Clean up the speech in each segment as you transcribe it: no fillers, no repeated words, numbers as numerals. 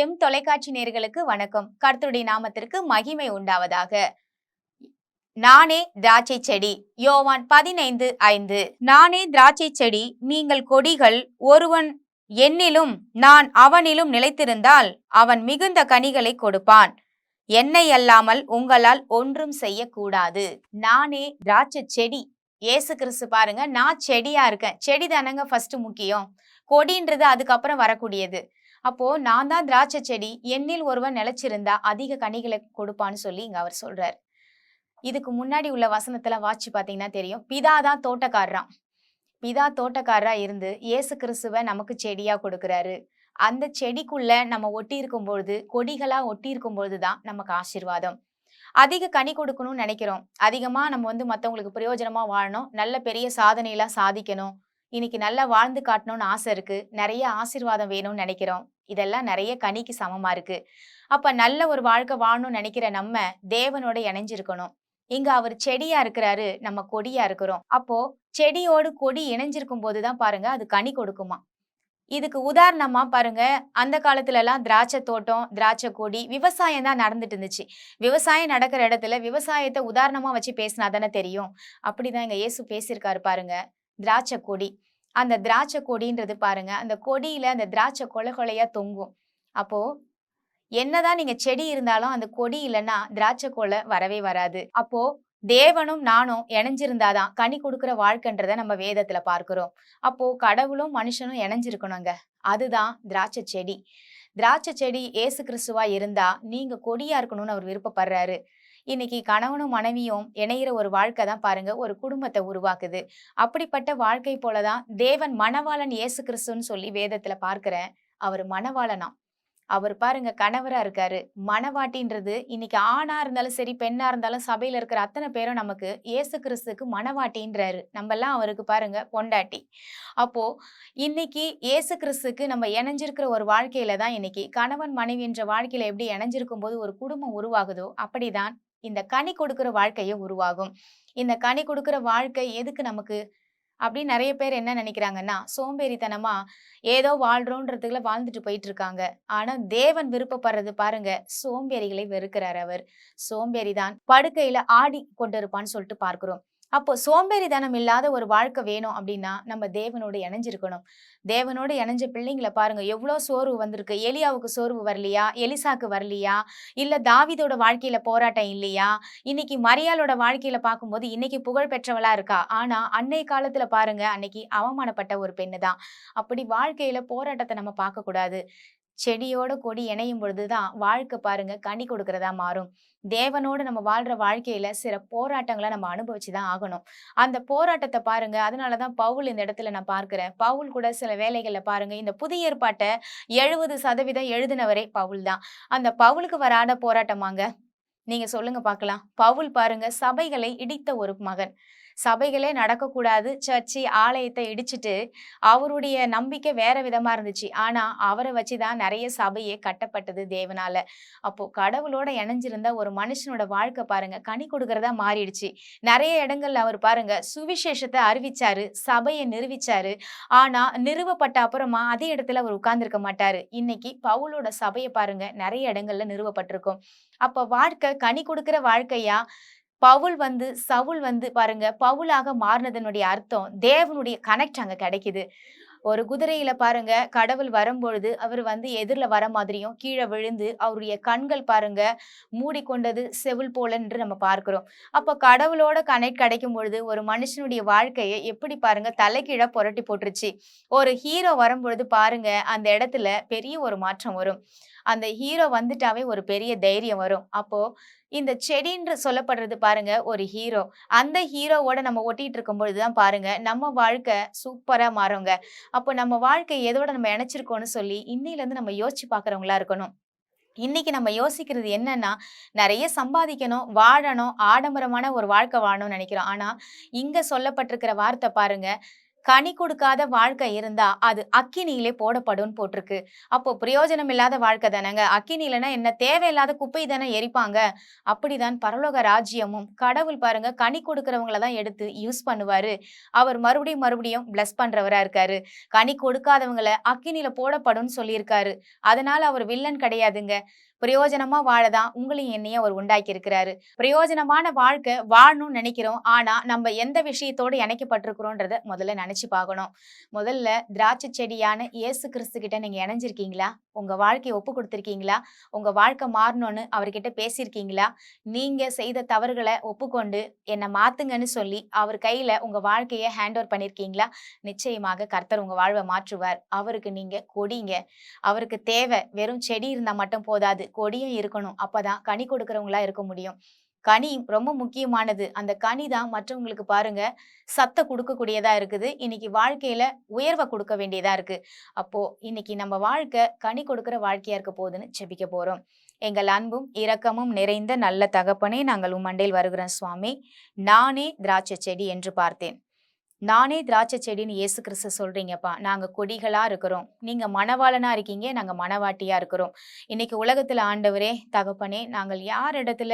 GeM தொலைக்காட்சி நேயர்களுக்கு வணக்கம். கர்த்தருடைய நாமத்திற்கு மகிமை உண்டாவதாக. நானே திராட்சை செடி. யோவான் 15:5. நானே திராட்சை செடி, நீங்கள் கொடிகள். ஒருவன் என்னிலும் நான் அவனிலும் நிலைத்திருந்தால் அவன் மிகுந்த கனிகளை கொடுப்பான். என்னை அல்லாமல் உங்களால் ஒன்றும் செய்யக்கூடாது. நானே திராட்சை செடி. ஏசு கிறிஸ்து பாருங்க, நான் செடியா இருக்கேன். செடி தானங்க ஃபர்ஸ்ட் முக்கியம். கொடின்றது அதுக்கப்புறம் வரக்கூடியது. அப்போ நான் தான் திராட்சை செடி, என்னில் ஒருவன் நிலைச்சிருந்தா அதிக கனிகளை கொடுப்பான்னு சொல்லி இங்க அவர் சொல்றாரு. இதுக்கு முன்னாடி உள்ள வசனத்துல வாட்சி பாத்தீங்கன்னா தெரியும், பிதா தான் தோட்டக்காரராம். பிதா தோட்டக்காரரா இருந்து இயேசு கிறிஸ்துவ நமக்கு செடியா கொடுக்கிறாரு. அந்த செடிக்குள்ள நம்ம ஒட்டி இருக்கும் பொழுது, கொடிகளா ஒட்டி இருக்கும் பொழுதுதான் நமக்கு ஆசீர்வாதம். அதிக கனி கொடுக்கணும்னு நினைக்கிறோம். அதிகமா நம்ம மத்தவங்களுக்கு பிரயோஜனமா வாழணும், நல்ல பெரிய சாதனையெல்லாம் சாதிக்கணும், இன்னைக்கு நல்லா வாழ்ந்து காட்டணும்னு ஆசை இருக்கு, நிறைய ஆசீர்வாதம் வேணும்னு நினைக்கிறோம். இதெல்லாம் நிறைய கனிக்கு சமமா இருக்கு. அப்ப நல்ல ஒரு வாழ்க்கை வாழணும்னு நினைக்கிற நம்ம தேவனோட இணைஞ்சிருக்கணும். இங்க அவர் செடியா இருக்கிறாரு, நம்ம கொடியா இருக்கிறோம். அப்போ செடியோடு கொடி இணைஞ்சிருக்கும் போதுதான் பாருங்க அது கனி கொடுக்குமா. இதுக்கு உதாரணமா பாருங்க, அந்த காலத்துல எல்லாம் திராட்சை தோட்டம், திராட்சை கொடி, விவசாயம் தான் நடந்துட்டு இருந்துச்சு. விவசாயம் நடக்கிற இடத்துல விவசாயத்தை உதாரணமா வச்சு பேசினா தானே தெரியும். அப்படிதான் இங்க இயேசு பேசியிருக்காரு பாருங்க. திராட்சை கொடி, அந்த திராட்சை கொடின்றது பாருங்க, அந்த கொடியில அந்த திராட்சை கொலை கொலையா தொங்கும். அப்போ என்னதான் நீங்க செடி இருந்தாலும் அந்த கொடி இல்லைன்னா திராட்சை கொலை வரவே வராது. அப்போ தேவனும் நானும் இணைஞ்சிருந்தாதான் கனி கொடுக்கிற வாழ்க்கைன்றத நம்ம வேதத்துல பார்க்கிறோம். அப்போ கடவுளும் மனுஷனும் இணைஞ்சிருக்கணுங்க. அதுதான் திராட்சை செடி. திராட்சை செடி ஏசு கிறிஸ்துவா இருந்தா நீங்க கொடியா இருக்கணும்னு அவர் விருப்பப்படுறாரு. இன்னைக்கு கணவனும் மனைவியும் இணையிற ஒரு வாழ்க்கை தான் பாருங்க ஒரு குடும்பத்தை உருவாக்குது. அப்படிப்பட்ட வாழ்க்கை போலதான் தேவன் மணவாளன் இயேசு கிறிஸ்துன்னு சொல்லி வேதத்துல பார்க்கிறேன். அவர் மணவாளனாம். அவர் பாருங்க கணவரா இருக்காரு. மணவாட்டின்றது இன்னைக்கு ஆணா இருந்தாலும் சரி, பெண்ணா இருந்தாலும் சபையில இருக்கிற அத்தனை பேரும் நமக்கு இயேசு கிறிஸ்துக்கு மணவாட்டின்றாரு. நம்ம எல்லாம் அவருக்கு பாருங்க பொண்டாட்டி. அப்போ இன்னைக்கு இயேசு கிறிஸ்துக்கு நம்ம இணைஞ்சிருக்கிற ஒரு வாழ்க்கையில தான் இன்னைக்கு கணவன் மனைவி என்ற வாழ்க்கையில எப்படி இணைஞ்சிருக்கும் போது ஒரு குடும்பம் உருவாகுதோ அப்படிதான் இந்த கனி கொடுக்கிற வாழ்க்கையும் உருவாகும். இந்த கனி கொடுக்கிற வாழ்க்கை எதுக்கு நமக்கு அப்படின்னு நிறைய பேர் என்ன நினைக்கிறாங்கன்னா, சோம்பேறித்தனமா ஏதோ வாழ்றோன்றதுல வாழ்ந்துட்டு போயிட்டு இருக்காங்க. ஆனா தேவன் விருப்பப்படுறது பாருங்க, சோம்பேறிகளை வெறுக்கிறார் அவர். சோம்பேறிதான் படுக்கையில ஆடி கொண்டிருப்பான்னு சொல்லிட்டு பார்க்கிறோம். அப்போ சோம்பேறித்தனம் இல்லாத ஒரு வாழ்க்கை வேணும் அப்படின்னா நம்ம தேவனோடு இணைஞ்சிருக்கணும். தேவனோடு இணைஞ்ச பிள்ளைங்களை பாருங்க, எவ்வளோ சோர்வு வந்திருக்கு. எலியாவுக்கு சோர்வு வரலையா? எலிசாக்கு வரலையா? இல்ல தாவீதோட வாழ்க்கையில போராட்டம் இல்லையா? இன்னைக்கு மரியாளோட வாழ்க்கையில பார்க்கும்போது இன்னைக்கு புகழ் பெற்றவளா இருக்கா. ஆனா அன்னை காலத்துல பாருங்க, அன்னைக்கு அவமானப்பட்ட ஒரு பெண்ணு தான். அப்படி வாழ்க்கையில போராட்டத்தை நம்ம பார்க்க கூடாது. செடியோட கொடி இணையும் பொழுதுதான் வாழ்க்கை பாருங்க கனி கொடுக்கறதா மாறும். தேவனோடு நம்ம வாழ்ற வாழ்க்கையில சில போராட்டங்களை நம்ம அனுபவிச்சுதான் ஆகணும். அந்த போராட்டத்தை பாருங்க, அதனாலதான் பவுல் இந்த இடத்துல நான் பார்க்கிறேன். பவுல் கூட சில வேலைகள்ல பாருங்க, இந்த புதிய ஏற்பாட்டை 70% எழுதினவரே பவுல் தான். அந்த பவுலுக்கு வராத போராட்டமாங்க? நீங்க சொல்லுங்க பார்க்கலாம். பவுல் பாருங்க சபைகளை இடித்த ஒரு மகன். சபைகளே நடக்கக்கூடாது, சர்ச்சு ஆலயத்தை இடிச்சிட்டு அவருடைய நம்பிக்கை வேற விதமா இருந்துச்சு. ஆனா அவரை வச்சுதான் நிறைய சபையே கட்டப்பட்டது தேவனால. அப்போ கடவுளோட இணைஞ்சிருந்த ஒரு மனுஷனோட வாழ்க்கை பாருங்க கனி கொடுக்கறதா மாறிடுச்சு. நிறைய இடங்கள்ல அவர் பாருங்க சுவிசேஷத்தை அறிவிச்சாரு, சபையை நிறுவிச்சாரு. ஆனா நிறுவப்பட்ட அப்புறமா அதே இடத்துல அவர் உட்கார்ந்திருக்க மாட்டாரு. இன்னைக்கு பவுலோட சபையை பாருங்க நிறைய இடங்கள்ல நிறுவப்பட்டிருக்கும். அப்ப வாழ்க்கை கனி கொடுக்கிற வாழ்க்கையா? சவுல் பாருங்க பவுலாக மாறினதனுடைய அர்த்தம் தேவனுடைய கனெக்ட் அங்க கிடைக்குது. ஒரு குதிரையில பாருங்க கடவுள் வரும்பொழுது அவர் எதிரில வர மாதிரியும் கீழே விழுந்து அவருடைய கண்கள் பாருங்க மூடிக்கொண்டது செவில் போல என்று நம்ம பார்க்கிறோம். அப்ப கடவுளோட கனெக்ட் கிடைக்கும் பொழுது ஒரு மனுஷனுடைய வாழ்க்கையை எப்படி பாருங்க தலைகீழா புரட்டி போட்டுருச்சு. ஒரு ஹீரோ வரும்பொழுது பாருங்க அந்த இடத்துல பெரிய ஒரு மாற்றம் வரும். அந்த ஹீரோ வந்துட்டாவே ஒரு பெரிய தைரியம் வரும். அப்போ இந்த செடின்று சொல்லப்படுறது பாருங்க ஒரு ஹீரோ. அந்த ஹீரோவோட நம்ம ஒட்டிட்டு இருக்கும் பொழுதுதான் பாருங்க நம்ம வாழ்க்கை சூப்பரா மாறுங்க. அப்போ நம்ம வாழ்க்கை எதோட நம்ம இணைச்சிருக்கோம்னு சொல்லி இன்னையில இருந்து நம்ம யோசிச்சு பாக்குறவங்களா இருக்கணும். இன்னைக்கு நம்ம யோசிக்கிறது என்னன்னா, நிறைய சம்பாதிக்கணும், வாழணும், ஆடம்பரமான ஒரு வாழ்க்கை வாழணும்னு நினைக்கிறோம். ஆனா இங்க சொல்லப்பட்டிருக்கிற வார்த்தை பாருங்க, கனி கொடுக்காத வாழ்க்கை இருந்தா அது அக்கினியிலே போடப்படும் போட்டிருக்கு. அப்போ பிரயோஜனம் இல்லாத வாழ்க்கை தானங்க. அக்கினியிலனா என்ன, தேவையில்லாத குப்பை தானே எரிப்பாங்க. அப்படிதான் பரலோக ராஜ்யமும். கடவுள் பாருங்க கனி கொடுக்கிறவங்கள தான் எடுத்து யூஸ் பண்ணுவாரு. அவர் மறுபடியும் மறுபடியும் பிளஸ் பண்றவரா இருக்காரு. கனி கொடுக்காதவங்கள அக்கினியில போடப்படும்னு சொல்லியிருக்காரு. அதனால அவர் வில்லன் கிடையாதுங்க. பிரயோஜனமா வாழதான் உங்களையும் என்னையும் அவர் உண்டாக்கி இருக்கிறாரு. பிரயோஜனமான வாழ்க்கை வாழணும்னு நினைக்கிறோம். ஆனா நம்ம எந்த விஷயத்தோடு இணைக்கப்பட்டிருக்கிறோன்றத முதல்ல நினைச்சு பார்க்கணும். முதல்ல திராட்சை செடியான இயேசு கிறிஸ்து கிட்ட நீங்க இணைஞ்சிருக்கீங்களா? உங்க வாழ்க்கையை ஒப்பு கொடுத்திருக்கீங்களா? உங்க வாழ்க்கை மாறணும்னு அவர்கிட்ட பேசியிருக்கீங்களா? நீங்க செய்த தவறுகளை ஒப்புக்கொண்டு என்னை மாத்துங்கன்னு சொல்லி அவர் கையில உங்க வாழ்க்கையை ஹேண்ட் ஓவர் பண்ணிருக்கீங்களா? நிச்சயமாக கர்த்தர் உங்க வாழ்வை மாற்றுவார். அவருக்கு நீங்க கொடிங்க. அவருக்கு தேவை வெறும் செடி இருந்தா மட்டும் போதாது, கொடியும் இருக்கணும். அப்பதான் கனி கொடுக்கறவங்களா இருக்க முடியும். கனி ரொம்ப முக்கியமானது. அந்த கனி தான் மற்றவங்களுக்கு பாருங்க சத்த கொடுக்கக்கூடியதா இருக்குது. இன்னைக்கு வாழ்க்கையில உயர்வை கொடுக்க வேண்டியதா இருக்கு. அப்போ இன்னைக்கு நம்ம வாழ்க்கை கனி கொடுக்கிற வாழ்க்கையா இருக்க போகுதுன்னு ஜெபிக்க போறோம். எங்கள் அன்பும் இரக்கமும் நிறைந்த நல்ல தகப்பனே, நாங்கள் உம்மண்டையில் வருகிறோம் சுவாமி. நானே திராட்சை செடி என்று பார்த்தேன். நானே திராட்சை செடின்னு இயேசு கிறிஸ்து சொல்றீங்கப்பா. நாங்க கொடிகளா இருக்கிறோம். நீங்க மணவாளனா இருக்கீங்க, நாங்க மணவாட்டியா இருக்கிறோம். இன்னைக்கு உலகத்துல ஆண்டவரே தகப்பனே, நாங்கள் யார் இடத்துல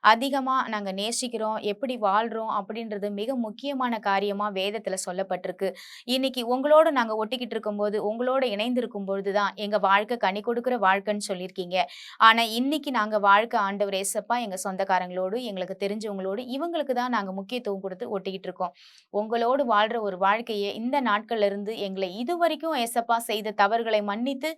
அதிகமா நாங்க நேசிக்கிறோம், எப்படி வாழ்றோம் அப்படின்றது மிக முக்கியமான காரியமா வேதத்துல சொல்லப்பட்டிருக்கு. இன்னைக்கு உங்களோட நாங்க ஒட்டிக்கிட்டு இருக்கும்போது, உங்களோட இணைந்திருக்கும் பொழுதுதான் எங்க வாழ்க்கை கனி கொடுக்கிற வாழ்க்கைன்னு சொல்லியிருக்கீங்க. ஆனா இன்னைக்கு நாங்க வாழ்க்கை ஆண்டவர் ஏசப்பா எங்க சொந்தக்காரங்களோடு, எங்களுக்கு தெரிஞ்சவங்களோடு, இவங்களுக்கு தான் நாங்க முக்கியத்துவம் கொடுத்து ஒட்டிக்கிட்டு இருக்கோம். உங்களோடு வாழ்ற ஒரு வாழ்க்கையை இந்த நாட்கள்ல இருந்து எங்களை இதுவரைக்கும் ஏசப்பா செய்த தவறுகளை மன்னித்து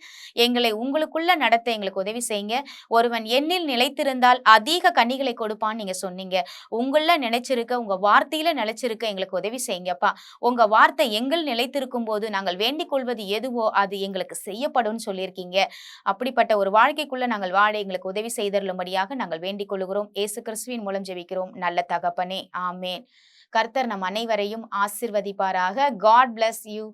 எங்களை உங்களுக்குள்ள நடத்த எங்களுக்கு உதவி செய்யுங்க. ஒருவன் என்னில் நிலைத்திருந்தால் அதிக கனிகளை கொடுப்பான்னு நீங்க சொன்னீங்க. உங்கள நினைச்சிருக்க, உங்க வார்த்தையில நிலைச்சிருக்க எங்களுக்கு உதவி செய்யுங்கப்பா. உங்க வார்த்தை எங்கள் நிலைத்திருக்கும் போது நாங்கள் வேண்டிக் கொள்வது எதுவோ அது எங்களுக்கு செய்யப்படும் சொல்லியிருக்கீங்க. அப்படிப்பட்ட ஒரு வாழ்க்கைக்குள்ள நாங்கள் வாழ எங்களுக்கு உதவி செய்தருளும்படியாக நாங்கள் வேண்டிக் கொள்கிறோம். இயேசு கிறிஸ்துவின் மூலம் ஜெபிக்கிறோம் நல்ல தகப்பனே, ஆமேன். கர்த்தர் நம் அனைவரையும் ஆசீர்வதிப்பாராக. God bless you.